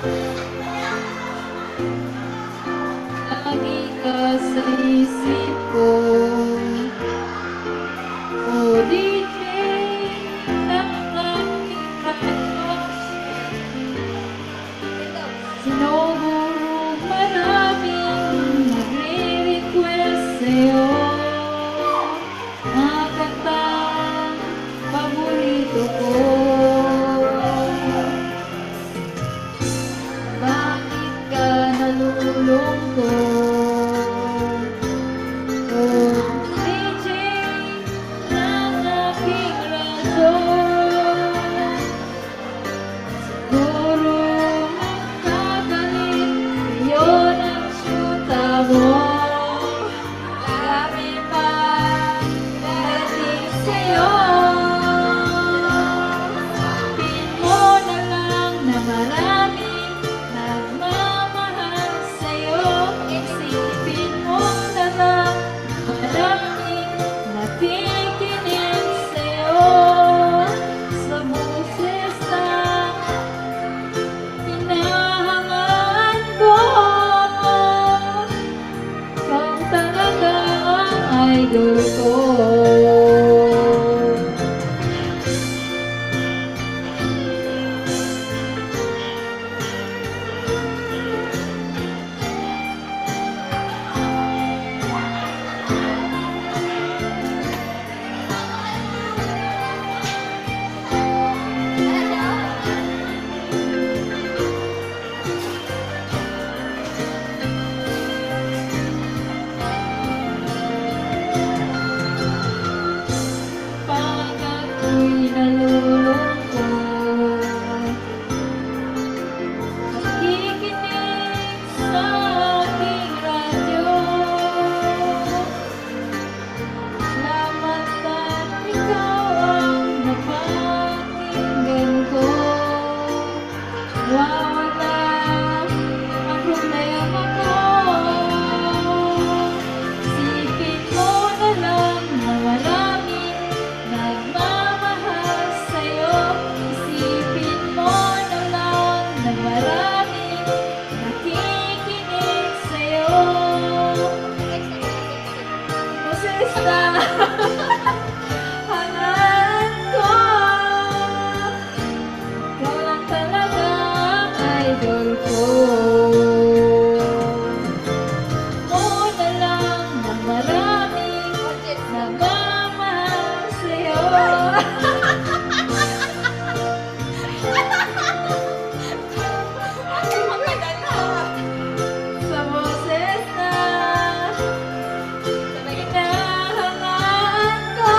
Lagi ka sa isip ko, o DJ ng aking radyo. Sinuguro maraming nagre-request sa'yo, mga kantang paborito ko. Bakit ka nalulungkot? Oh, DJ ng aking radyo. Siguro magkagalit yun ang syuta mo. Marami pa darating sa'yo. Sabihin mo na lang na maraming nagmamahal sa'yo. Isipin mo na lang maraming nakikinig sa'yo. Sa boses na hinahangaan ko, ikaw talaga ang idol ko. Pag ako'y nalulungkot, nakikinig sa aking radyo. Salamat at ikaw ang napakinggan ko. Nawawala ang problema ko. Isipin mo na lang na maraming nagmamahal sa'yo. Isipin mo na lang na maraming nakikinig sa'yo. Boses na hangaan ko, ikaw lang talaga ang idol ko. Mo na lang na maraming nagmamahal sa'yo. Sa boses na hinahangaan ko.